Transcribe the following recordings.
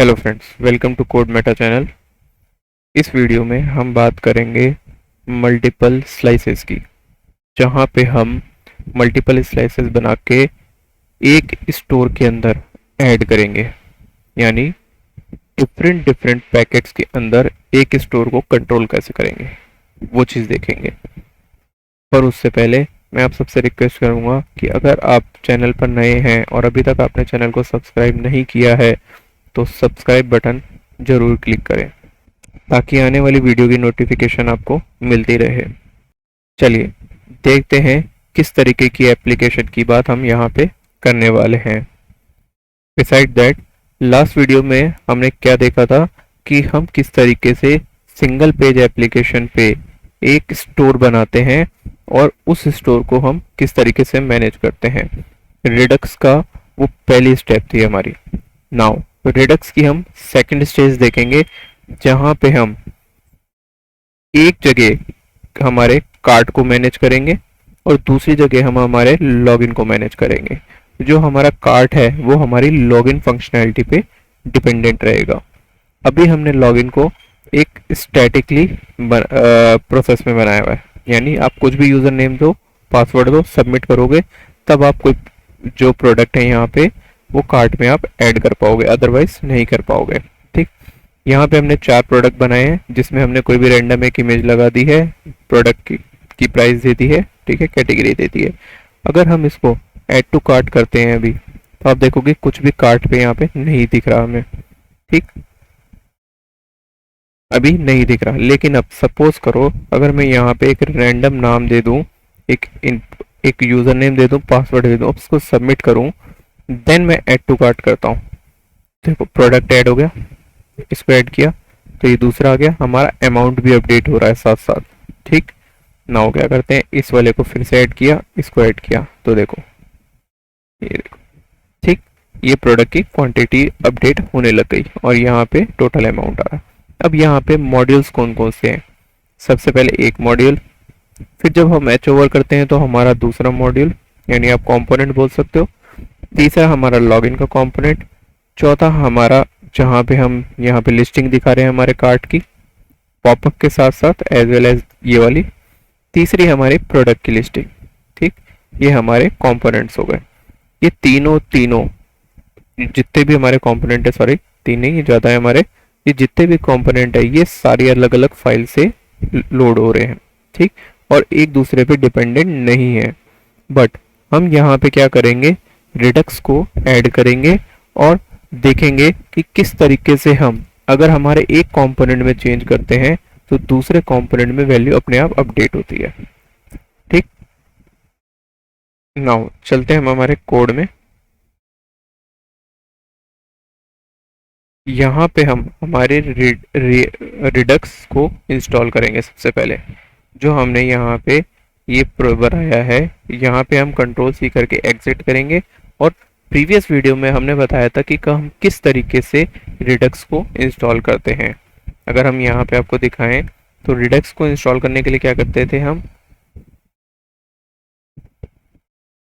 Hello friends, welcome to code meta channel. इस video में हम बात करेंगे मल्टीपल स्लाइसेस की, जहां पे हम मल्टीपल स्लाइसेस बना के एक स्टोर के अंदर ऐड करेंगे। यानी डिफरेंट डिफरेंट पैकेट्स के अंदर एक स्टोर को कंट्रोल कैसे करेंगे, वो चीज़ देखेंगे। पर उससे पहले मैं आप सबसे रिक्वेस्ट करूंगा कि अगर आप चैनल पर नए हैं और अभी तक आपने चैनल को सब्सक्राइब नहीं किया है तो सब्सक्राइब बटन जरूर क्लिक करें ताकि आने वाली वीडियो की नोटिफिकेशन आपको मिलती रहे। चलिए देखते हैं किस तरीके की एप्लीकेशन की बात हम यहाँ पे करने वाले हैं। बिसाइड दैट, लास्ट वीडियो में हमने क्या देखा था कि हम किस तरीके से सिंगल पेज एप्लीकेशन पे एक स्टोर बनाते हैं और उस स्टोर को हम किस तरीके से मैनेज करते हैं। रिडक्स का वो पहली स्टेप थी हमारी। नाउ रिडक्स की हम सेकंड स्टेज देखेंगे, जहां पे हम एक जगह हमारे कार्ट को मैनेज करेंगे और दूसरी जगह हम हमारे लॉगिन को मैनेज करेंगे। जो हमारा कार्ट है वो हमारी लॉगिन फंक्शनैलिटी पे डिपेंडेंट रहेगा। अभी हमने लॉगिन को एक स्टैटिकली प्रोसेस में बनाया हुआ है, यानी आप कुछ भी यूजर नेम दो, पासवर्ड दो, सबमिट करोगे तब आप कोई जो प्रोडक्ट है यहाँ पे वो कार्ट में आप ऐड कर पाओगे, अदरवाइज नहीं कर पाओगे। ठीक, यहाँ पे हमने 4 प्रोडक्ट बनाए हैं जिसमें हमने कोई भी रैंडम एक इमेज लगा दी है, प्रोडक्ट की प्राइस दे दी है, ठीक है, कैटेगरी दे दी है। अगर हम इसको ऐड टू कार्ट करते हैं अभी तो आप देखोगे कुछ भी कार्ट पे यहाँ पे नहीं दिख रहा हमें। ठीक, अभी नहीं दिख रहा, लेकिन अब सपोज करो अगर मैं यहाँ पे एक रैंडम नाम दे दूं, एक यूजर नेम दे दूं, पासवर्ड दे दूं, अब उसको सबमिट करूं, देन मैं ऐड टू कार्ट करता हूँ। देखो प्रोडक्ट ऐड हो गया, इसको ऐड किया तो ये दूसरा आ गया, हमारा अमाउंट भी अपडेट हो रहा है साथ साथ। ठीक, नाउ क्या करते हैं, इस वाले को फिर से ऐड किया, इसको ऐड किया तो देखो ये देखो। ठीक, ये प्रोडक्ट की क्वांटिटी अपडेट होने लग गई और यहाँ पे टोटल अमाउंट आ रहा है। अब यहाँ पे मॉड्यूल्स कौन कौन से हैं, सबसे पहले एक मॉड्यूल, फिर जब हम मैच ओवर करते हैं तो हमारा दूसरा मॉड्यूल, यानी आप कंपोनेंट बोल सकते हो, तीसरा हमारा लॉगिन का कंपोनेंट, चौथा हमारा जहाँ पे हम यहाँ पे लिस्टिंग दिखा रहे हैं हमारे कार्ट की पॉपअप के साथ साथ एज वेल एज ये वाली, तीसरी हमारी प्रोडक्ट की लिस्टिंग। ठीक, ये हमारे कंपोनेंट्स हो गए। ये तीनों जितने भी हमारे कंपोनेंट है, सॉरी तीन नहीं, ये ज़्यादा है हमारे, ये जितने भी कंपोनेंट है ये सारी अलग अलग फाइल से लोड हो रहे हैं। ठीक, और एक दूसरे पे डिपेंडेंट नहीं है। बट हम यहाँ पे क्या करेंगे, रिडक्स को ऐड करेंगे और देखेंगे कि किस तरीके से हम अगर हमारे एक कंपोनेंट में चेंज करते हैं तो दूसरे कंपोनेंट में वैल्यू अपने आप अपडेट होती है। ठीक, नाउ चलते हैं हम हमारे कोड में। यहाँ पे हम हमारे रिडक्स को इंस्टॉल करेंगे। सबसे पहले जो हमने यहाँ पे ये बनाया है, यहाँ पे हम कंट्रोल सी करके एग्जिट करेंगे। और प्रीवियस वीडियो में हमने बताया था कि हम किस तरीके से रिडक्स को इंस्टॉल करते हैं। अगर हम यहाँ पे आपको दिखाएं तो रिडक्स को इंस्टॉल करने के लिए क्या करते थे, हम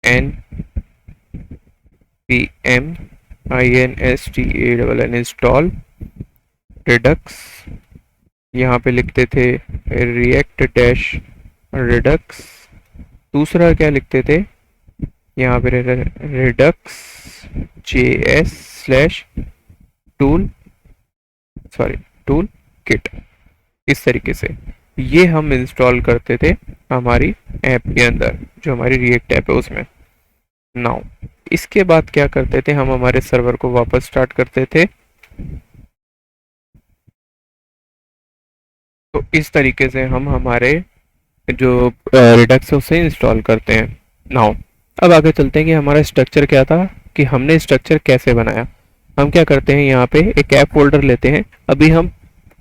npm install रिडक्स, यहाँ पे लिखते थे react dash redux, दूसरा क्या लिखते थे यहाँ पे redux js slash tool kit. इस तरीके से ये हम इंस्टॉल करते थे हमारी ऐप के अंदर, जो हमारी रिएक्ट ऐप है उसमें। नाउ इसके बाद क्या करते थे, हम हमारे सर्वर को वापस स्टार्ट करते थे। तो इस तरीके से हम हमारे जो रिडक्स है उसे इंस्टॉल करते हैं। नाउ अब आगे चलते हैं कि हमारा स्ट्रक्चर क्या था, कि हमने स्ट्रक्चर कैसे बनाया। हम क्या करते हैं, यहाँ पे एक ऐप फोल्डर लेते हैं। अभी हम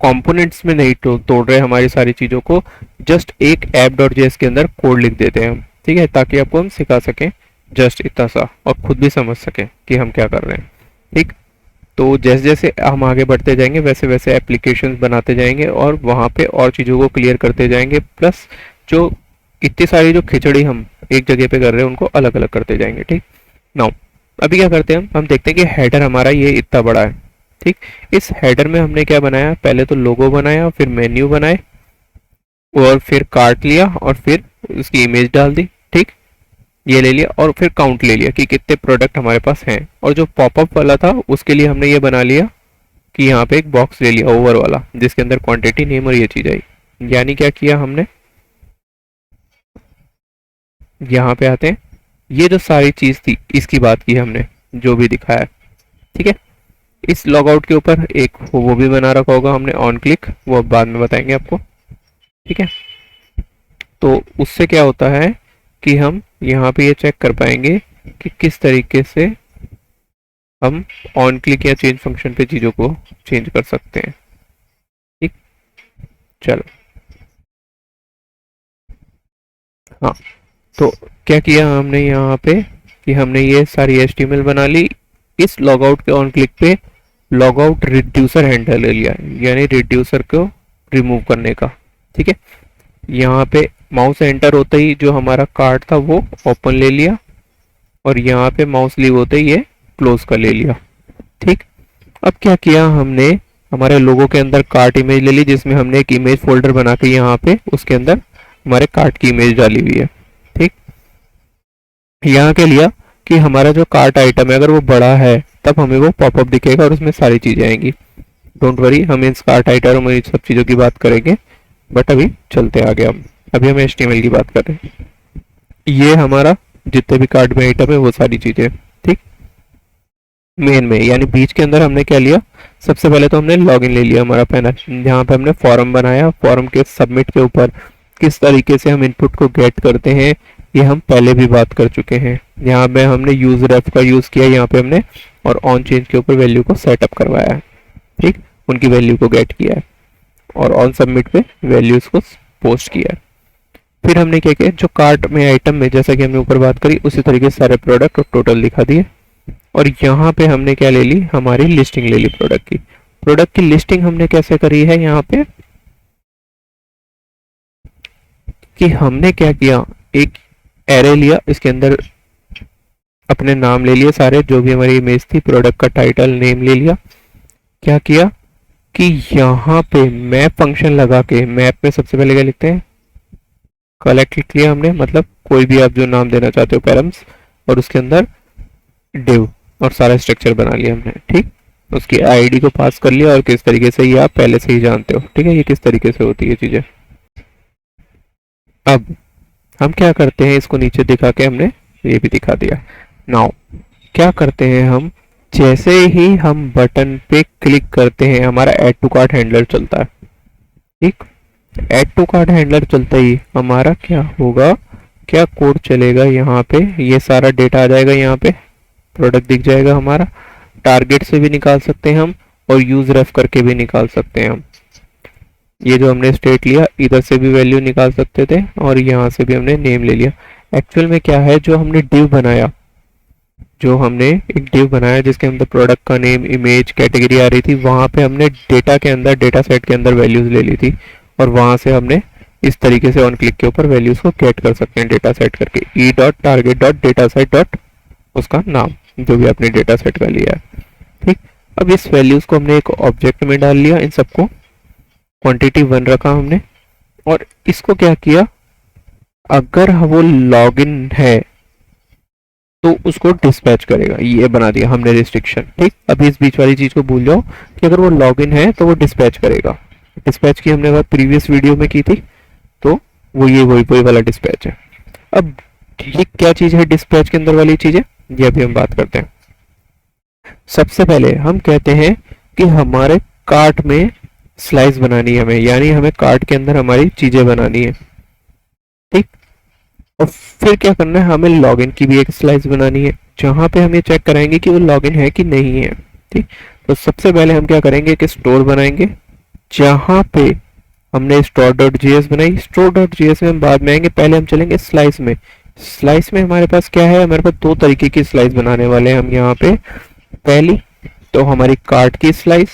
कंपोनेंट्स में नहीं तोड़ रहे हमारी सारी चीज़ों को, जस्ट एक app.js के अंदर कोड लिख देते हैं हम। ठीक है, ताकि आपको हम सिखा सकें, जस्ट इतना सा, और खुद भी समझ सकें कि हम क्या कर रहे हैं। ठीक, तो जैसे जैसे हम आगे बढ़ते जाएंगे वैसे वैसे एप्लीकेशंस बनाते जाएंगे और वहाँ पे और चीज़ों को क्लियर करते जाएंगे, प्लस जो इतनी सारी जो खिचड़ी हम एक जगह पे कर रहे हैं उनको अलग अलग करते जाएंगे। ठीक, नाउ अभी क्या करते हैं, हम देखते हैं कि हेडर हमारा ये इतना बड़ा है। ठीक, इस हेडर में हमने क्या बनाया, पहले तो लोगो बनाया, फिर मेन्यू बनाए, और फिर कार्ट लिया, और फिर उसकी इमेज डाल दी। ठीक, ये ले लिया, और फिर काउंट ले लिया कि कितने प्रोडक्ट हमारे पास हैं। और जो पॉपअप वाला था उसके लिए हमने ये बना लिया कि यहाँ पे एक बॉक्स ले लिया ओवर वाला, जिसके अंदर क्वांटिटी, नेम और ये चीज आई। यानी क्या किया हमने, यहाँ पे आते हैं, ये जो सारी चीज थी इसकी बात की हमने, जो भी दिखाया। ठीक है, इस लॉग आउट के ऊपर एक वो भी बना रखा होगा हमने ऑन क्लिक, वो अब बाद में बताएंगे आपको। ठीक है, तो उससे क्या होता है कि हम यहाँ पे ये चेक कर पाएंगे कि किस तरीके से हम ऑन क्लिक या चेंज फंक्शन पे चीज़ों को चेंज कर सकते हैं। ठीक, चलो, हाँ, तो क्या किया हमने यहाँ पे कि हमने ये सारी HTML बना ली। इस लॉग आउट के ऑन क्लिक पे लॉग आउट रिड्यूसर हैंडल ले लिया, यानी रिड्यूसर को रिमूव करने का। ठीक है, यहाँ पे माउस एंटर होते ही जो हमारा कार्ड था वो ओपन ले लिया, और यहाँ पे माउस लीव होते ही ये क्लोज कर ले लिया। ठीक, अब क्या किया हमने, हमारे लोगों के अंदर कार्ट इमेज ले ली, जिसमें हमने एक इमेज फोल्डर बना के यहाँ पे उसके अंदर हमारे कार्ट की इमेज डाली हुई है। ठीक, यहाँ के लिया कि हमारा जो कार्ट आइटम है अगर वो बड़ा है तब हमें वो पॉपअप दिखेगा और उसमें सारी चीजें आएंगी। डोंट वरी, हम इस कार्ट आइटम और इन सब चीजों की बात करेंगे, बट अभी चलते आगे। हम अभी हम HTML की बात कर रहे हैं। ये हमारा जितने भी कार्ट में आइटम है वो सारी चीजें। ठीक, मेन में यानी बीच के अंदर हमने क्या लिया, सबसे पहले तो हमने लॉगिन ले लिया हमारा पैनल, जहाँ पे हमने फॉर्म बनाया। फॉर्म के सबमिट के ऊपर किस तरीके से हम इनपुट को गेट करते हैं ये हम पहले भी बात कर चुके हैं। यहाँ पे हमने यूज रेफ का यूज किया यहाँ पे हमने, और ऑन चेंज के ऊपर वैल्यू को सेटअप करवाया है। ठीक, उनकी वैल्यू को गेट किया है, और ऑन सबमिट पे वैल्यूज को पोस्ट किया है। फिर हमने क्या किया, जो कार्ट में आइटम में जैसा कि हमने ऊपर बात करी उसी तरीके से सारे प्रोडक्ट और टोटल दिखा दिए। और यहाँ पे हमने क्या ले ली, हमारी लिस्टिंग ले ली प्रोडक्ट की। प्रोडक्ट की लिस्टिंग हमने कैसे करी है यहाँ पे, कि हमने क्या किया, एक एरे लिया, इसके अंदर अपने नाम ले लिए सारे, जो भी हमारी इमेज थी, प्रोडक्ट का टाइटल नेम ले लिया। क्या किया कि यहाँ पे मैप फंक्शन लगा के, मैप में सबसे पहले क्या लिखते हैं, कलेक्ट लिख लिया हमने, मतलब कोई भी आप जो नाम देना चाहते हो पैरम्स, और उसके अंदर डिव, और सारा स्ट्रक्चर बना लिया हमने। ठीक, उसकी आईडी को पास कर लिया, और किस तरीके से ये आप पहले से ही जानते हो। ठीक है, ये किस तरीके से होती है चीजें। अब हम क्या करते हैं, इसको नीचे दिखा के हमने ये भी दिखा दिया। नाउ क्या करते हैं हम, जैसे ही हम बटन पे क्लिक करते हैं हमारा ऐड टू कार्ट हैंडलर चलता है। ठीक, ऐड टू कार्ट हैंडलर चलता ही हमारा क्या होगा, क्या कोड चलेगा, यहाँ पे ये सारा डेटा आ जाएगा, यहाँ पे प्रोडक्ट दिख जाएगा हमारा। टारगेट से भी निकाल सकते हैं हम, और यूज रेफ करके भी निकाल सकते हैं हम। ये जो हमने स्टेट लिया, इधर से भी वैल्यू निकाल सकते थे, और यहाँ से भी हमने नेम ले लिया। एक्चुअल में क्या है, जो हमने डिव बनाया, जो हमने एक डिव बनाया जिसके अंदर प्रोडक्ट का नेम, इमेज, कैटेगरी आ रही थी, वहां पे हमने डेटा के अंदर, डेटा सेट के अंदर वैल्यूज ले ली थी, और वहां से हमने इस तरीके से ऑन क्लिक के ऊपर वैल्यूज को गेट कर सकते हैं डेटा सेट करके। e.target.dataset. उसका नाम जो भी आपने डेटा सेट का लिया है। ठीक, अब इस वैल्यूज को हमने एक ऑब्जेक्ट में डाल लिया, इन सबको क्वांटिटी 1 रखा हमने, और इसको क्या किया, अगर वो लॉगिन है तो उसको डिस्पैच करेगा, ये बना दिया हमने रिस्ट्रिक्शन। ठीक, अभी इस बीच वाली चीज को भूल जाओ कि अगर वो लॉगिन है तो वो डिस्पैच करेगा। डिस्पैच की हमने बात प्रीवियस वीडियो में की थी, तो वो ये वही वाला डिस्पैच है। अब ये क्या चीज है डिस्पैच के अंदर वाली चीजें, ये अभी हम बात करते हैं। सबसे पहले हम कहते हैं कि हमारे कार्ट में स्लाइस बनानी है हमें, यानी हमें कार्ट के अंदर हमारी चीजें बनानी है। ठीक, और फिर क्या करना है, हमें लॉगिन की भी एक स्लाइस बनानी है, जहां पे हम ये चेक कराएंगे कि वो लॉगिन है कि नहीं है। ठीक, तो सबसे पहले हम क्या करेंगे कि स्टोर बनाएंगे, जहां पे हमने store.js बनाई। store.js में हम बाद में आएंगे, पहले हम चलेंगे स्लाइस में। स्लाइस में हमारे पास क्या है, हमारे पास 2 तरीके की स्लाइस बनाने वाले हैं हम यहाँ पे। पहली तो हमारी कार्ट की स्लाइस,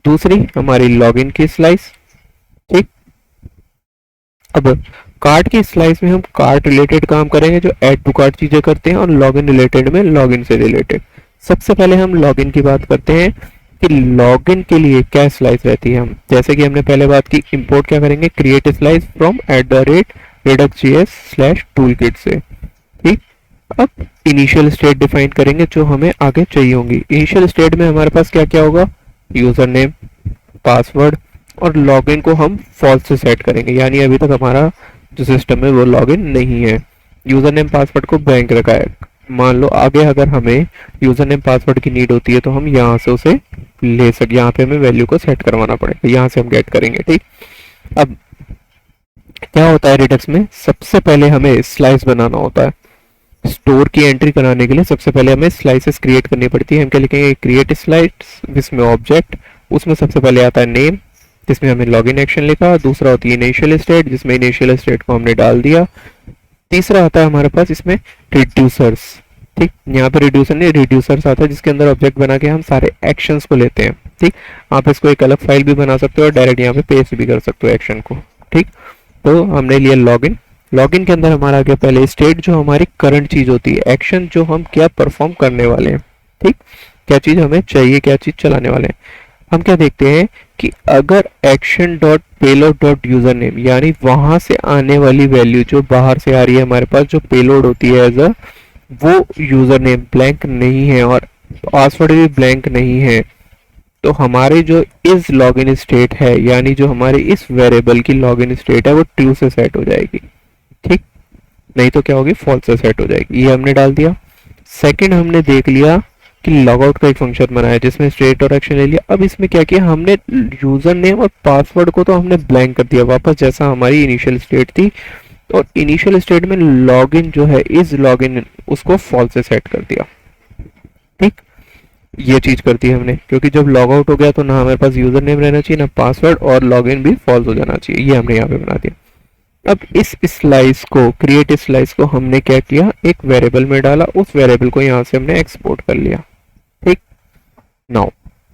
दूसरी हमारी लॉगिन की स्लाइस। ठीक, अब कार्ट की स्लाइस में हम कार्ट रिलेटेड काम करेंगे, जो ऐड टू कार्ट चीजें करते हैं, और लॉगिन रिलेटेड में लॉगिन से रिलेटेड। सबसे पहले हम लॉगिन की बात करते हैं कि लॉगिन के लिए क्या स्लाइस रहती है। हम जैसे कि हमने पहले बात की, इंपोर्ट क्या करेंगे, क्रिएट स्लाइस फ्रॉम @redux.js/toolkit से। ठीक। अब इनिशियल स्टेट डिफाइन करेंगे जो हमें आगे चाहिए होंगी। इनिशियल स्टेट में हमारे पास क्या क्या होगा, यूजर नेम, पासवर्ड, और लॉगिन को हम फॉल्स से सेट करेंगे, यानी अभी तक हमारा जो सिस्टम है वो लॉगिन नहीं है। यूजर नेम पासवर्ड को ब्लैंक रखा है। मान लो आगे अगर हमें यूजर नेम पासवर्ड की नीड होती है तो हम यहाँ से उसे ले सक, यहाँ पे हमें वैल्यू को सेट करवाना पड़ेगा, यहाँ से हम गेट करेंगे। ठीक। अब क्या होता है रिडक्स में, सबसे पहले हमें स्लाइस बनाना होता है। स्टोर की एंट्री कराने के लिए सबसे पहले हमें स्लाइसेस क्रिएट करनी पड़ती है। हम क्या लिखेंगे, क्रिएट स्लाइस, जिसमें ऑब्जेक्ट, उसमें सबसे पहले आता है नेम, जिसमें हमने लॉगिन एक्शन लिखा। दूसरा होती है इनिशियल स्टेट, जिसमें इनिशियल स्टेट को हमने डाल दिया। तीसरा आता है हमारे पास इसमें रिड्यूसर्स। ठीक, यहाँ पे रिड्यूसर नहीं, रिड्यूसर्स आता है जिसके अंदर ऑब्जेक्ट बना के हम सारे एक्शंस को लेते हैं। ठीक, आप इसको एक अलग फाइल भी बना सकते हो और डायरेक्ट यहाँ पे पेस्ट भी कर सकते हो एक्शन को। ठीक, तो हमने लिया लॉगिन। लॉगिन के अंदर हमारा क्या, पहले स्टेट जो हमारी करंट चीज होती है, एक्शन जो हम क्या परफॉर्म करने वाले हैं। ठीक, क्या चीज हमें चाहिए, क्या चीज चलाने वाले हैं। हम क्या देखते हैं कि अगर action dot payload dot user name, यानी वहां से आने वाली वैल्यू जो बाहर से आ रही है हमारे पास, जो पेलोड होती है एज अ, वो यूजर नेम ब्लैंक नहीं है और पासवर्ड भी ब्लैंक नहीं है, तो हमारे जो इस लॉगिन स्टेट है, यानी जो हमारे इस वेरिएबल की लॉगिन स्टेट है, वो ट्रू से सेट हो जाएगी। ठीक, नहीं तो क्या होगी, फॉल्स से सेट हो जाएगी। ये हमने डाल दिया। सेकंड, हमने देख लिया कि लॉगआउट का एक फंक्शन बनाया जिसमें स्टेट और एक्शन ले लिया। अब इसमें क्या किया हमने, यूजर नेम और पासवर्ड को तो हमने ब्लैंक कर दिया वापस, जैसा हमारी इनिशियल स्टेट थी, और इनिशियल स्टेट में लॉगिन जो है, इस लॉगिन उसको फॉल्स से सेट कर दिया। ठीक, ये चीज करती है हमने, क्योंकि जब लॉग आउट हो गया तो ना हमारे पास यूजर नेम रहना चाहिए ना पासवर्ड, और लॉगिन भी फॉल्स हो जाना चाहिए। ये हमने यहाँ पे बना दिया। अब इस स्लाइस को, क्रिएट स्लाइस को हमने क्या किया, एक वेरिएबल में डाला, उस वेरिएबल को यहाँ से हमने एक्सपोर्ट कर लिया। ठीक, नाउ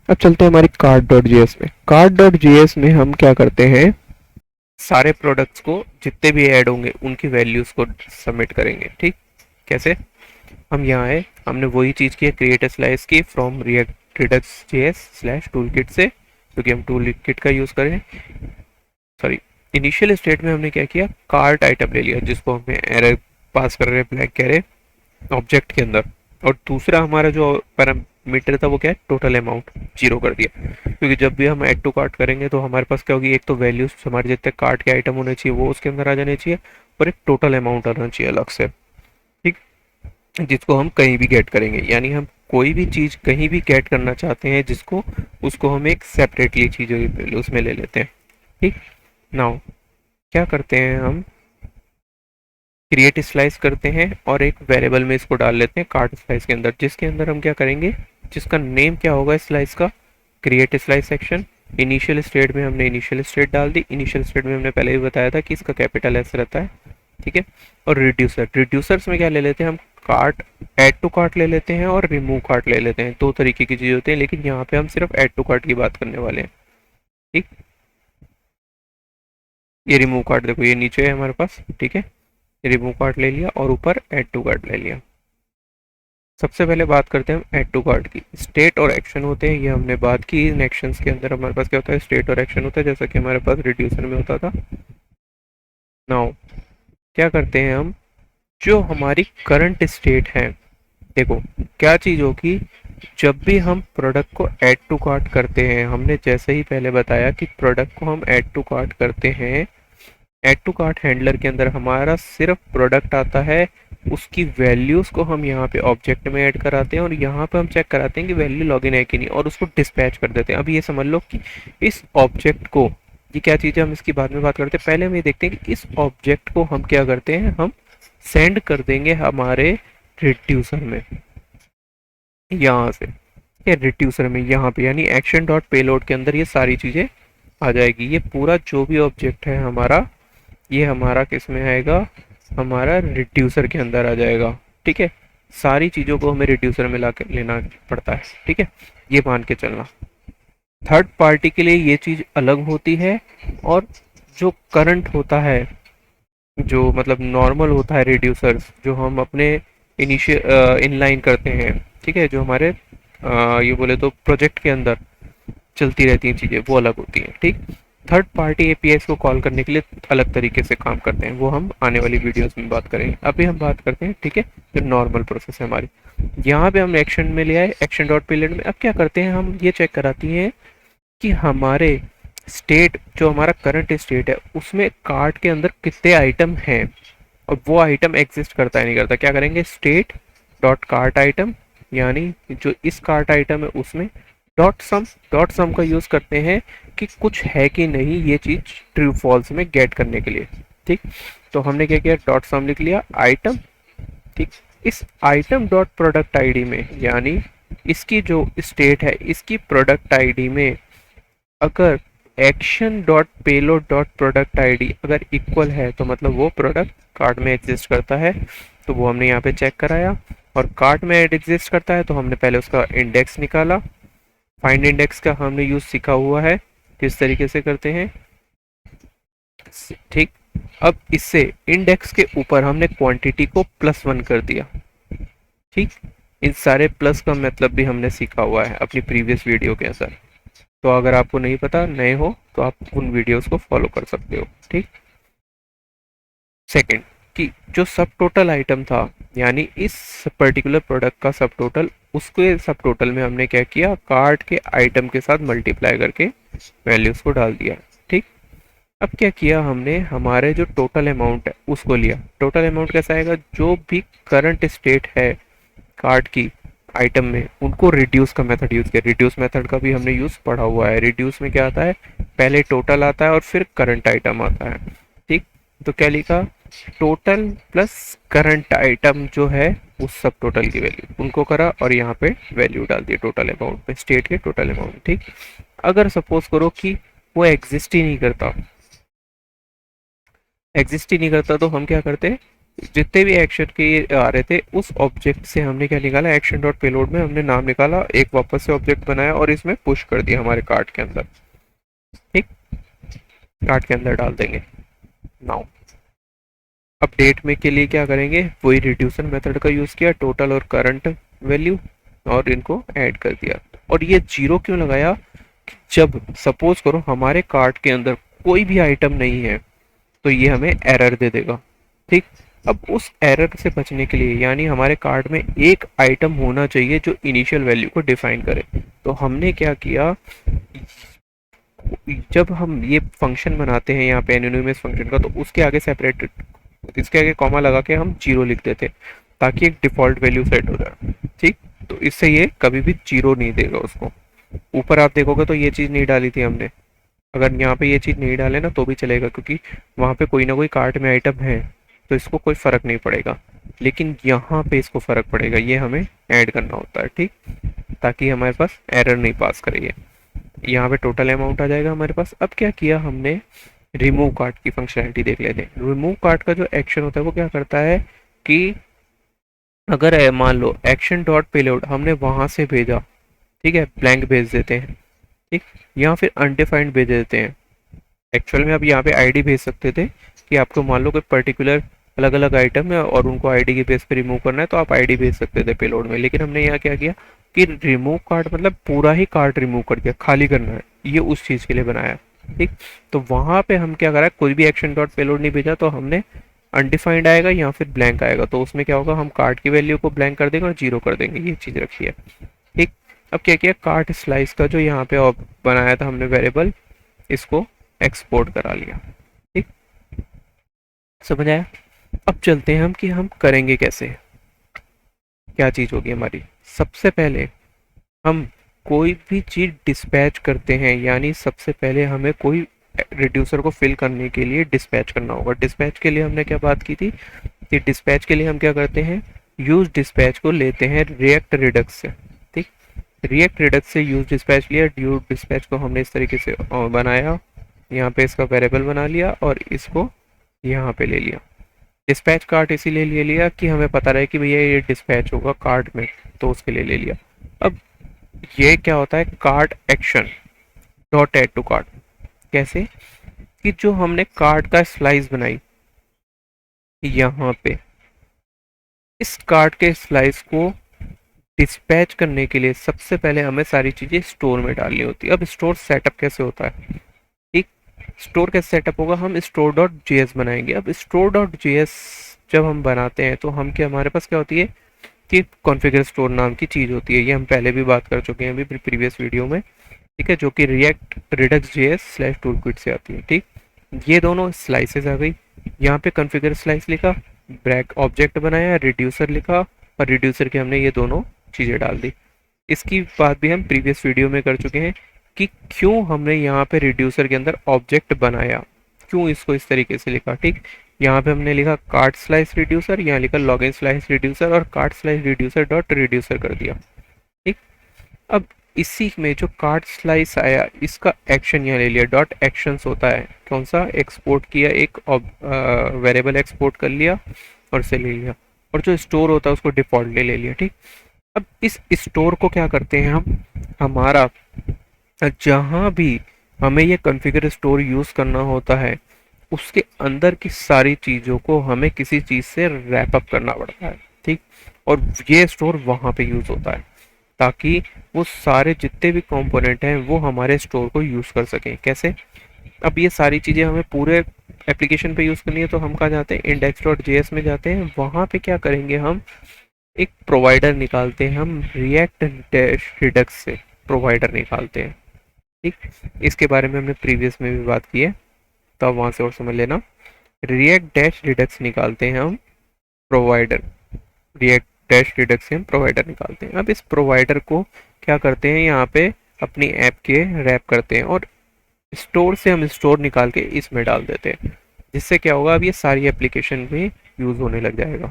अब चलते हैं हमारी cart.js में। cart.js में हम क्या करते हैं, सारे प्रोडक्ट्स को जितने भी ऐड होंगे उनकी वैल्यूज को सबमिट करेंगे। ठीक, कैसे, हम यहाँ आए, हमने वही चीज की, क्रिएट स्लाइस की फ्रॉम रिएक्ट रिडक्स JS/toolkit से, क्योंकि हम टूल किट का यूज करें। सॉरी, इनिशियल स्टेट में हमने क्या किया, कार्ट आइटम ले लिया जिसको हमें एरर पास कर रहे हैं ब्लैंक एरे ऑब्जेक्ट के अंदर, और दूसरा हमारा जो पैरामीटर था वो क्या है, टोटल अमाउंट 0 कर दिया, क्योंकि जब भी हम ऐड टू कार्ट करेंगे तो हमारे पास क्या होगी, एक तो वैल्यूज हमारे जितने कार्ट के आइटम होने चाहिए वो उसके अंदर आ जाने चाहिए, और एक टोटल अमाउंट आना चाहिए अलग से। ठीक, जिसको हम कहीं भी गेट करेंगे, यानी हम कोई भी चीज कहीं भी गेट करना चाहते हैं जिसको, उसको हम एक सेपरेटली चीज उसमें ले लेते हैं। ठीक, नाउ क्या करते हैं, हम क्रिएट स्लाइस करते हैं और एक वेरिएबल में इसको डाल लेते हैं कार्ट स्लाइस के अंदर, जिसके अंदर हम क्या करेंगे, जिसका नेम क्या होगा स्लाइस का, create slice section. Initial state में हमने इनिशियल स्टेट डाल दी। इनिशियल स्टेट में हमने पहले भी बताया था कि इसका कैपिटल एस रहता है। ठीक है, और रिड्यूसर, रिड्यूसर्स में क्या ले लेते हैं हम, कार्ट, ऐड टू कार्ट ले लेते हैं और रिमूव कार्ट ले लेते हैं। दो तरीके की चीज़ होती है, लेकिन यहाँ पे हम सिर्फ ऐड टू कार्ट की बात करने वाले हैं। ठीक, ये रिमूव कार्ट देखो ये नीचे है हमारे पास। ठीक है, रिमूव कार्ट ले लिया और ऊपर ऐड टू कार्ट ले लिया। सबसे पहले बात करते हैं हम ऐड टू कार्ट की। स्टेट और एक्शन होते हैं, ये हमने बात की। इन एक्शंस के अंदर हमारे पास क्या होता है, स्टेट और एक्शन होता है, जैसा कि हमारे पास रिड्यूसर में होता था। नाउ क्या करते हैं हम, जो हमारी करंट स्टेट है, देखो क्या चीज़ होगी, जब भी हम प्रोडक्ट को ऐड टू कार्ट करते हैं, हमने जैसे ही पहले बताया कि प्रोडक्ट को हम ऐड टू कार्ट करते हैं, ऐड टू कार्ट हैंडलर के अंदर हमारा सिर्फ प्रोडक्ट आता है, उसकी वैल्यूज को हम यहाँ पे ऑब्जेक्ट में ऐड कराते हैं और यहाँ पे हम चेक कराते हैं कि वैल्यू लॉगिन है कि नहीं, और उसको डिस्पैच कर देते हैं। अब ये समझ लो कि इस ऑब्जेक्ट को, ये क्या चीज़ है हम इसकी बाद में बात करते हैं, पहले हम ये देखते हैं कि इस ऑब्जेक्ट को हम क्या करते हैं, हम सेंड कर देंगे हमारे रिड्यूसर में, यहाँ से या रिड्यूसर में यहाँ पे, यानी एक्शन डॉट पेलोड के अंदर ये सारी चीज़ें आ जाएगी। ये पूरा जो भी ऑब्जेक्ट है हमारा, ये हमारा किस में आएगा, हमारा रिड्यूसर के अंदर आ जाएगा। ठीक है, सारी चीज़ों को हमें रिड्यूसर में ला कर लेना पड़ता है। ठीक है, ये मान के चलना। थर्ड पार्टी के लिए ये चीज़ अलग होती है, और जो करंट होता है, जो मतलब नॉर्मल होता है रिड्यूसर, जो हम अपने इनिशियल इनलाइन करते हैं, ठीक है, जो हमारे ये बोले तो प्रोजेक्ट के अंदर, चलती रहती हैं चीज़ें, वो अलग होती हैं। ठीक, थर्ड पार्टी एपीआई को कॉल करने के लिए अलग तरीके से काम करते हैं, वो हम आने वाली वीडियोस में बात करेंगे। अभी हम बात करते हैं, ठीक है, जो नॉर्मल प्रोसेस है हमारी। यहाँ पे हम एक्शन में ले आए, एक्शन डॉट पीरियड में। अब क्या करते हैं, हम ये चेक कराती हैं कि हमारे स्टेट, जो हमारा करंट स्टेट है, उसमें कार्ट के अंदर कितने आइटम हैं और वो आइटम एग्जिस्ट करता है नहीं करता। क्या करेंगे, स्टेट डॉट कार्ट आइटम, यानी जो इस कार्ट आइटम है उसमें डॉट सम का यूज करते हैं कि कुछ है कि नहीं, ये चीज ट्रू फॉल्स में गेट करने के लिए। ठीक, तो हमने क्या किया, डॉट सम लिख लिया आइटम। ठीक, इस आइटम डॉट प्रोडक्ट आईडी में, यानी इसकी जो स्टेट है, इसकी प्रोडक्ट आईडी में अगर action dot payload dot product ID अगर इक्वल है तो मतलब वो प्रोडक्ट कार्ट में एग्जिस्ट करता है। तो वो हमने यहाँ पे चेक कराया, और कार्ट में एग्जिस्ट करता है तो हमने पहले उसका इंडेक्स निकाला। फाइंड इंडेक्स का हमने यूज सीखा हुआ है, किस तरीके से करते हैं। ठीक, अब इससे इंडेक्स के ऊपर हमने क्वांटिटी को +1 कर दिया। ठीक, इन सारे प्लस का मतलब भी हमने सीखा हुआ है अपनी प्रीवियस वीडियो के अंदर। तो अगर आपको नहीं पता, नए हो, तो आप उन वीडियोस को फॉलो कर सकते हो। ठीक, सेकंड, कि जो सब टोटल आइटम था, यानी इस पर्टिकुलर प्रोडक्ट का सब टोटल, उसके सब टोटल में हमने क्या किया, कार्ट के आइटम के साथ मल्टीप्लाई करके वैल्यूज को डाल दिया। ठीक, अब क्या किया हमने, हमारे जो टोटल अमाउंट है उसको लिया। टोटल अमाउंट कैसा आएगा, जो भी करंट स्टेट है कार्ट की आइटम में, उनको रिड्यूस का मेथड यूज किया। रिड्यूस मेथड का भी हमने यूज पढ़ा हुआ है। रिड्यूस में क्या आता है, पहले टोटल आता है और फिर करंट आइटम आता है। ठीक, तो क्या लिखा, टोटल प्लस करंट आइटम जो है उस सब टोटल की वैल्यू, उनको करा और यहाँ पे वैल्यू डाल दी टोटल अमाउंट पे, स्टेट के टोटल अमाउंट। ठीक, अगर सपोज करो कि वो एग्जिस्ट ही नहीं करता, तो हम क्या करते, जितने भी एक्शन के आ रहे थे उस ऑब्जेक्ट से हमने क्या निकाला, एक्शन डॉट पेलोड में हमने नाम निकाला, एक वापस से ऑब्जेक्ट बनाया और इसमें पुश कर दिया हमारे कार्ट के अंदर। ठीक, कार्ट के अंदर डाल देंगे। नाउ अपडेट में के लिए क्या करेंगे, वही रिड्यूसन मेथड का यूज किया, टोटल और करंट वैल्यू, और इनको ऐड कर दिया। और ये जीरो क्यों लगाया, जब सपोज करो हमारे कार्ट के अंदर कोई भी आइटम नहीं है तो ये हमें एरर दे देगा। ठीक, अब उस एरर से बचने के लिए, यानी हमारे कार्ड में एक आइटम होना चाहिए जो इनिशियल वैल्यू को डिफाइन करे, तो हमने क्या किया, जब हम ये फंक्शन बनाते हैं यहाँ पे एनोनिमस फंक्शन का, तो उसके आगे सेपरेट, इसके आगे कॉमा लगा के हम जीरो लिख देते हैं ताकि एक डिफॉल्ट वैल्यू सेट हो जाए। ठीक, तो इससे ये कभी भी जीरो नहीं देगा उसको। ऊपर आप देखोगे तो ये चीज़ नहीं डाली थी हमने, अगर यहाँ पे ये चीज़ नहीं डाले ना तो भी चलेगा, क्योंकि वहाँ पे कोई ना कोई कार्ट में आइटम है तो इसको कोई फ़र्क नहीं पड़ेगा, लेकिन यहाँ पे इसको फ़र्क पड़ेगा, ये हमें ऐड करना होता है। ठीक, ताकि हमारे पास एरर नहीं पास करे। ये यहाँ पे टोटल अमाउंट आ जाएगा हमारे पास। अब क्या किया हमने, रिमूव कार्ट की फंक्शनैलिटी देख लेते हैं। रिमूव कार्ट का जो एक्शन होता है वो क्या करता है कि अगर मान लो एक्शन डॉट पेलोड हमने वहाँ से भेजा, ठीक है, ब्लैंक भेज देते हैं। ठीक, या फिर अनडिफाइंड भेज देते हैं। एक्चुअल में आप यहाँ पे आईडी भेज सकते थे कि आपको मान लो कोई पर्टिकुलर अलग अलग आइटम है और उनको आईडी के बेस पे रिमूव करना है, तो आप आईडी भेज सकते थे पेलोड में। लेकिन हमने यहाँ क्या किया कि रिमूव कार्ट मतलब पूरा ही कार्ट रिमूव कर दिया, खाली करना है, ये उस चीज़ के लिए बनाया। ठीक, तो वहाँ पे हम क्या करा, कोई भी एक्शन डॉट पेलोड नहीं भेजा तो हमने अनडिफाइंड आएगा या फिर ब्लैंक आएगा, तो उसमें क्या होगा, हम कार्ट की वैल्यू को ब्लैंक कर देंगे और जीरो कर देंगे, ये चीज़ रखी है। ठीक, अब क्या किया, कार्ट स्लाइस का जो यहाँ पे बनाया था हमने वेरिएबल, इसको एक्सपोर्ट करा लिया। ठीक, समझ आया। अब चलते हैं हम कि हम करेंगे कैसे, क्या चीज़ होगी हमारी। सबसे पहले हम कोई भी चीज़ डिस्पैच करते हैं, यानी सबसे पहले हमें कोई रिड्यूसर को फिल करने के लिए डिस्पैच करना होगा। डिस्पैच के लिए हमने क्या बात की थी कि डिस्पैच के लिए हम क्या करते हैं, यूज डिस्पैच को लेते हैं रिएक्ट रिडक्स से। ठीक, रिएक्ट रिडक्स से यूज डिस्पैच लिया, यूज डिस्पैच को हमने इस तरीके से बनाया, यहाँ पे इसका वेरिएबल बना लिया और इसको यहाँ पे ले लिया। डिस्पैच कार्ट इसीलिए ले लिया कि हमें पता रहे कि भैया ये डिस्पैच होगा कार्ट में, तो उसके लिए ले लिया। अब ये क्या होता है, cart action dot add to cart. कैसे कि जो हमने कार्ट का स्लाइस बनाई, यहाँ पे इस कार्ट के स्लाइस को डिस्पैच करने के लिए सबसे पहले हमें सारी चीज़ें स्टोर में डालनी होती है। अब स्टोर सेटअप कैसे होता है, ठीक, स्टोर कैसे सेटअप होगा, हम स्टोर डॉट जेएस बनाएंगे। अब स्टोर डॉट जेएस जब हम बनाते हैं तो हम क्या, हमारे पास क्या होती है कि कॉन्फ़िगर स्टोर नाम की चीज़ होती है। ये हम पहले भी बात कर चुके हैं अभी प्रीवियस वीडियो में, ठीक है, जो कि react Redux JS slash toolkit से आती है, ठीक। ये दोनों स्लाइसेस आ गई, यहाँ पे कॉन्फ़िगर स्लाइस लिखा, ब्रैक ऑब्जेक्ट बनाया, रिड्यूसर लिखा, और रिड्यूसर के हमने ये दोनों चीज़ें डाल दी। इसकी बात भी हम प्रीवियस वीडियो में कर चुके हैं कि क्यों हमने यहाँ पे रिड्यूसर के अंदर ऑब्जेक्ट बनाया, क्यों इसको इस तरीके से लिखा, ठीक। यहाँ पे हमने लिखा कार्ट स्लाइस रिड्यूसर, यहाँ लिखा लॉगिन स्लाइस रिड्यूसर, और cart slice reducer dot reducer कर दिया, ठीक। अब इसी में जो कार्ट स्लाइस आया, इसका एक्शन यहाँ ले लिया, डॉट एक्शंस होता है, कौन सा, एक्सपोर्ट किया, एक वेरिएबल एक्सपोर्ट कर लिया और से ले लिया, और जो स्टोर होता है उसको डिफॉल्ट ले लिया, ठीक। अब इस स्टोर को क्या करते हैं हम, हमारा जहाँ भी हमें ये कॉन्फ़िगर स्टोर यूज़ करना होता है उसके अंदर की सारी चीज़ों को हमें किसी चीज़ से रैप अप करना पड़ता है, ठीक। और ये स्टोर वहाँ पे यूज़ होता है ताकि वो सारे जितने भी कंपोनेंट हैं वो हमारे स्टोर को यूज़ कर सकें। कैसे, अब ये सारी चीज़ें हमें पूरे एप्लीकेशन पे यूज़ करनी है तो हम कहाँ जाते हैं, इंडेक्स डॉट जेएस में जाते हैं। वहाँ पे क्या करेंगे, हम एक प्रोवाइडर निकालते हैं, हम रिएक्ट डैश रिडक्स से प्रोवाइडर निकालते हैं, ठीक। इसके बारे में हमने प्रीवियस में भी बात की है, तो आप वहाँ से और समझ लेना। रिएक्ट डैश रिडक्स निकालते हैं हम प्रोवाइडर, रिएक्ट डैश रिडक्स से हम प्रोवाइडर निकालते हैं। अब इस प्रोवाइडर को क्या करते हैं, यहाँ पे अपनी ऐप के रैप करते हैं, और स्टोर से हम स्टोर निकाल के इसमें डाल देते हैं, जिससे क्या होगा, अब ये सारी एप्लीकेशन में यूज़ होने लग जाएगा,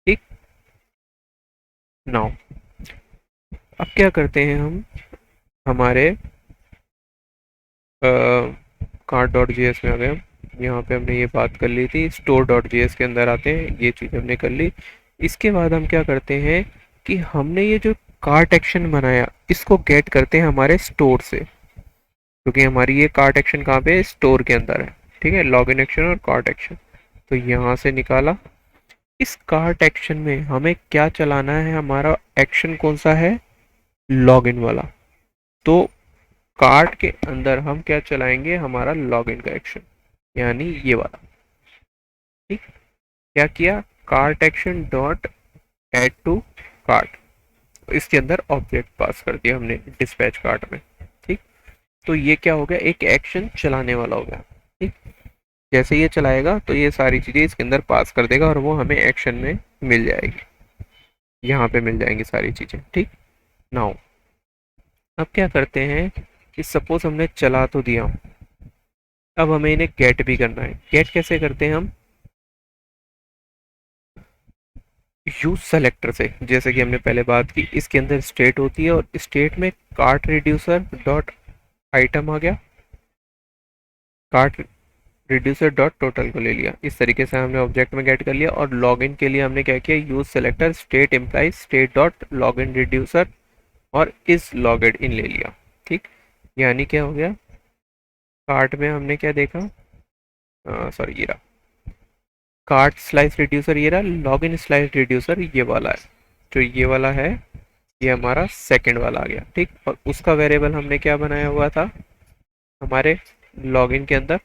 ठीक। नाउ अब क्या करते हैं हम, हमारे कार्ट डॉट जी एस में आ गए, यहाँ पे हमने ये बात कर ली थी, स्टोर डॉट जी एस के अंदर आते हैं, ये चीज़ हमने कर ली। इसके बाद हम क्या करते हैं कि हमने ये जो कार्ट एक्शन बनाया इसको गेट करते हैं हमारे स्टोर से, क्योंकि हमारी ये कार्ट एक्शन कहाँ पे है, स्टोर के अंदर है, ठीक है, लॉगिन एक्शन और कार्ट एक्शन। तो यहाँ से निकाला, इस कार्ट एक्शन में हमें क्या चलाना है, हमारा एक्शन कौन सा है, लॉगिन वाला। तो कार्ट के अंदर हम क्या चलाएंगे, हमारा लॉगिन का एक्शन, यानी ये वाला, ठीक। क्या किया, cart action dot add to cart, इसके अंदर ऑब्जेक्ट पास कर दिया हमने डिस्पैच कार्ट में, ठीक। तो ये क्या हो गया, एक एक्शन चलाने वाला हो गया, ठीक। जैसे ये चलाएगा तो ये सारी चीज़ें इसके अंदर पास कर देगा और वो हमें एक्शन में मिल जाएगी, यहाँ पे मिल जाएंगी सारी चीज़ें, ठीक। नाउ अब क्या करते हैं कि सपोज हमने चला तो दिया, अब हमें इन्हें गेट भी करना है। गेट कैसे करते हैं हम, यूज सेलेक्टर से, जैसे कि हमने पहले बात की, इसके अंदर स्टेट होती है और स्टेट में कार्ट रिड्यूसर डॉट आइटम आ गया, कार्ट रिड्यूसर डॉट टोटल को ले लिया, इस तरीके से हमने ऑब्जेक्ट में गेट कर लिया। और लॉगिन के लिए हमने क्या किया, use selector state implies state dot login reducer और इस लॉगड इन ले लिया, ठीक। यानी क्या हो गया, कार्ट में हमने क्या देखा, सॉरी ये रहा कार्ट स्लाइस रिड्यूसर, ये रहा लॉगिन स्लाइस रिड्यूसर, ये वाला है, जो ये वाला है ये हमारा सेकंड वाला आ गया, ठीक। और उसका वेरिएबल हमने क्या बनाया हुआ था हमारे लॉगिन के अंदर,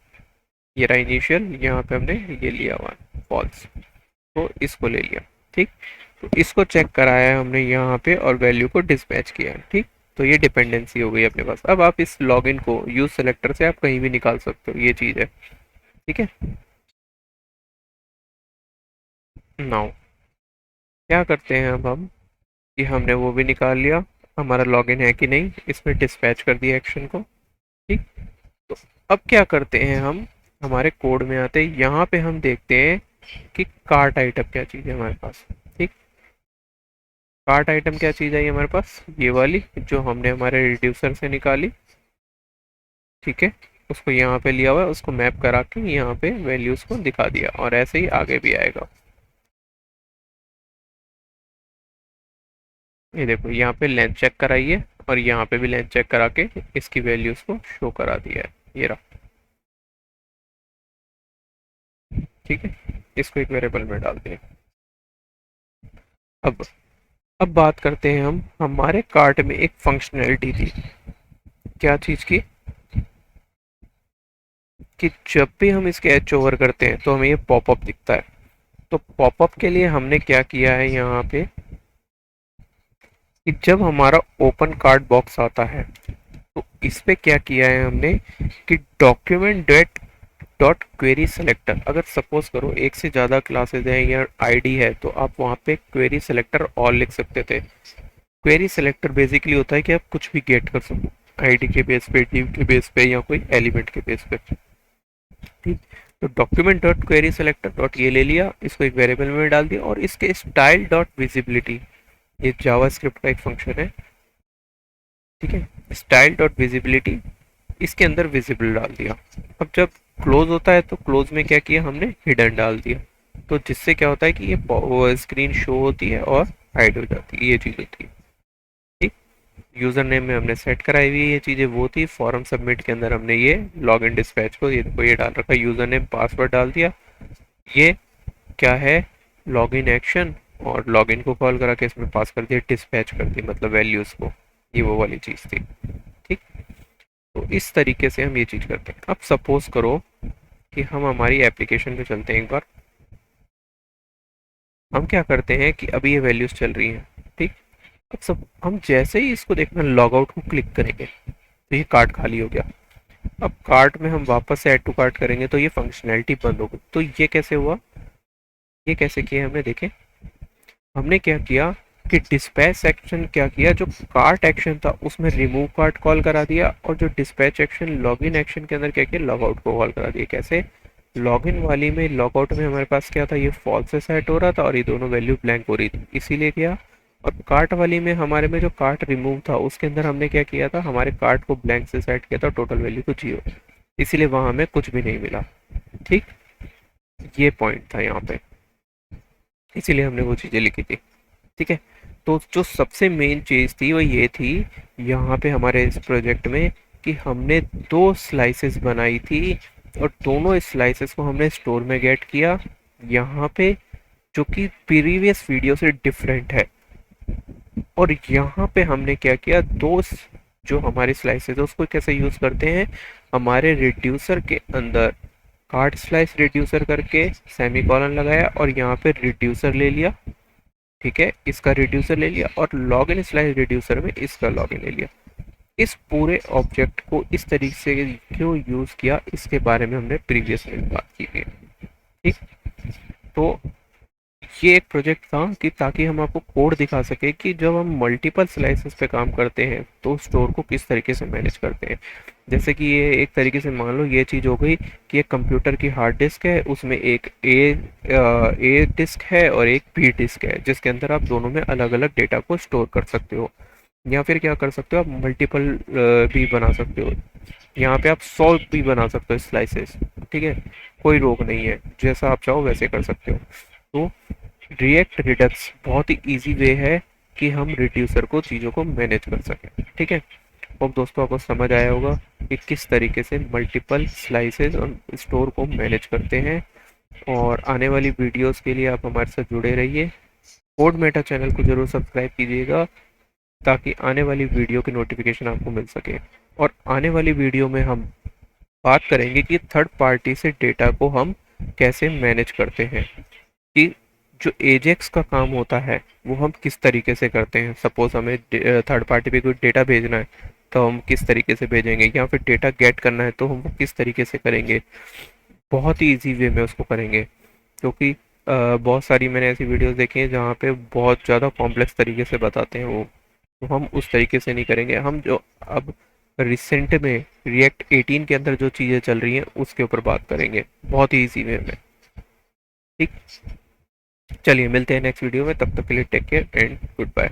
ये रहा इनिशियल, यहाँ पे हमने ये लिया हुआ फॉल्स, तो इसको ले लिया, ठीक। तो इसको चेक कराया है हमने यहाँ पे और वैल्यू को डिस्पैच किया है, ठीक। तो ये डिपेंडेंसी हो गई अपने पास। अब आप इस लॉगिन को यूज सेलेक्टर से आप कहीं भी निकाल सकते हो, ये चीज़ है, ठीक है। नाउ क्या करते हैं अब हम कि हमने वो भी निकाल लिया, हमारा लॉगिन है कि नहीं, इसमें डिस्पैच कर दिया एक्शन को, ठीक। तो अब क्या करते हैं हम, हमारे कोड में आते हैं, यहाँ पे हम देखते हैं कि कार्ट आइटम क्या चीज़ है हमारे पास, ठीक। कार्ट आइटम क्या चीज़ है ये हमारे पास, ये वाली जो हमने हमारे रिड्यूसर से निकाली, ठीक है। उसको यहाँ पे लिया हुआ है, उसको मैप करा के यहाँ पे वैल्यूज को दिखा दिया, और ऐसे ही आगे भी आएगा। ये देखो यहाँ पे लेंथ चेक कराई है और यहाँ पे भी लेंथ चेक करा के इसकी वैल्यूज को शो करा दिया है, ये रहा, ठीक है। इसको एक वेरिएबल में डाल दिया। अब अब बात करते हैं हम, हमारे कार्ट में एक फंक्शनैलिटी थी, क्या चीज़ की, कि जब भी हम इसके एच ओवर करते हैं तो हमें ये पॉपअप दिखता है। तो पॉपअप के लिए हमने क्या किया है यहाँ पे, कि जब हमारा ओपन कार्ड बॉक्स आता है तो इस पे क्या किया है हमने, कि document date dot query selector, अगर सपोज करो एक से ज़्यादा क्लासेस हैं या आईडी है तो आप वहाँ पे क्वेरी सेलेक्टर ऑल लिख सकते थे। क्वेरी सेलेक्टर बेसिकली होता है कि आप कुछ भी गेट कर सको, आईडी के बेस पे, टीम के बेस पे, या कोई एलिमेंट के बेस पे। ठीक, तो document dot query selector dot ये ले लिया, इसको एक वेरिएबल में डाल दिया, और इसके स्टाइल डॉट विजिबिलिटी, ये जावास्क्रिप्ट का एक फंक्शन है, ठीक है, स्टाइल डॉट विजिबिलिटी, इसके अंदर विजिबल डाल दिया। अब जब क्लोज होता है तो क्लोज में क्या किया हमने, हिडन डाल दिया, तो जिससे क्या होता है कि ये स्क्रीन शो होती है और हाइड हो जाती है, ये चीज़ होती है। ठीक, यूज़र नेम में हमने सेट कराई हुई ये चीज़ें वो थी, फॉर्म सबमिट के अंदर हमने ये लॉग इन डिस्पैच को ये देखो ये डाल रखा, यूज़र नेम पासवर्ड डाल दिया, ये क्या है, लॉग इन एक्शन, और लॉग इन को कॉल करा के इसमें पास कर दिया, डिस्पैच कर दी मतलब वैल्यूज़ को, ये वो वाली चीज़ थी। ठीक, तो इस तरीके से हम ये चीज़ करते हैं। अब सपोज करो कि हम हमारी एप्लीकेशन पे चलते हैं एक बार, हम क्या करते हैं कि अभी ये वैल्यूज़ चल रही हैं, ठीक, अब सब हम जैसे ही इसको देखना लॉग आउट को क्लिक करेंगे तो ये कार्ट खाली हो गया। अब कार्ट में हम वापस से ऐड टू कार्ट करेंगे तो ये फंक्शनैलिटी बंद हो गई। तो ये कैसे हुआ, ये कैसे किया हमने देखें, हमने क्या किया कि डिस्पैच सेक्शन क्या किया, जो कार्ट एक्शन था उसमें रिमूव कार्ट कॉल करा दिया, और जो डिस्पैच एक्शन लॉगिन एक्शन के अंदर क्या किया, लॉग आउट को कॉल करा दिया। कैसे, लॉगिन वाली में लॉग आउट में हमारे पास क्या था, ये फॉल्स से सेट हो रहा था और ये दोनों वैल्यू ब्लैंक हो रही थी, इसीलिए किया। और कार्ट वाली में हमारे में जो कार्ट रिमूव था उसके अंदर हमने क्या किया था, हमारे कार्ट को ब्लैंक से सेट किया था, टोटल वैल्यू तो 0, इसीलिए वहां हमें कुछ भी नहीं मिला। ठीक, ये पॉइंट था यहाँ पे, इसीलिए हमने वो चीज़ें लिखी थी। ठीक है, तो जो सबसे मेन चीज़ थी वो ये थी यहाँ पे हमारे इस प्रोजेक्ट में, कि हमने 2 स्लाइसेस बनाई थी, और दोनों स्लाइसेस को हमने स्टोर में गेट किया यहाँ पे, जो कि प्रीवियस वीडियो से डिफरेंट है। और यहाँ पे हमने क्या किया, जो हमारी स्लाइसेस है उसको कैसे यूज़ करते हैं, हमारे रिड्यूसर के अंदर कार्ड स्लाइस रिड्यूसर करके सेमी कॉलन लगाया, और यहाँ पे रिड्यूसर ले लिया, ठीक है, इसका रिड्यूसर ले लिया, और लॉग इन स्लाइस रिड्यूसर में इसका लॉग इन ले लिया। इस पूरे ऑब्जेक्ट को इस तरीके से क्यों यूज़ किया, इसके बारे में हमने प्रीवियस में बात की है। ठीक, तो ये एक प्रोजेक्ट था कि ताकि हम आपको कोड दिखा सके कि जब हम मल्टीपल स्लाइसेस पे काम करते हैं तो स्टोर को किस तरीके से मैनेज करते हैं। जैसे कि ये एक तरीके से मान लो ये चीज़ हो गई कि एक कंप्यूटर की हार्ड डिस्क है, उसमें एक ए डिस्क है और एक बी डिस्क है, जिसके अंदर आप दोनों में अलग अलग डेटा को स्टोर कर सकते हो, या फिर क्या कर सकते हो आप मल्टीपल भी बना सकते हो, यहाँ पे आप 100 भी बना सकते हो स्लाइसेस। ठीक है, कोई रोक नहीं है, जैसा आप चाहो वैसे कर सकते हो। तो रिएक्ट रिडक्स बहुत ही इजी वे है कि हम रिड्यूसर को चीज़ों को मैनेज कर सकें। ठीक है, अब दोस्तों आपको समझ आया होगा कि किस तरीके से मल्टीपल स्लाइसेस और स्टोर को मैनेज करते हैं। और आने वाली वीडियोस के लिए आप हमारे साथ जुड़े रहिए, कोड मेटा चैनल को जरूर सब्सक्राइब कीजिएगा ताकि आने वाली वीडियो की नोटिफिकेशन आपको मिल सके। और आने वाली वीडियो में हम बात करेंगे कि थर्ड पार्टी से डेटा को हम कैसे मैनेज करते हैं, कि जो एजेक्स का काम होता है वो हम किस तरीके से करते हैं। सपोज हमें थर्ड पार्टी पे कोई डेटा भेजना है तो हम किस तरीके से भेजेंगे, या फिर डेटा गेट करना है तो हम वो किस तरीके से करेंगे, बहुत ही इजी वे में उसको करेंगे। क्योंकि बहुत सारी मैंने ऐसी वीडियोस देखी हैं जहाँ पे बहुत ज़्यादा कॉम्प्लेक्स तरीके से बताते हैं वो, तो हम उस तरीके से नहीं करेंगे। हम जो अब रिसेंट में रिएक्ट 18 के अंदर जो चीज़ें चल रही हैं उसके ऊपर बात करेंगे बहुत ही इजी वे में। ठीक, चलिए मिलते हैं नेक्स्ट वीडियो में, तब तक के लिए take care and good bye.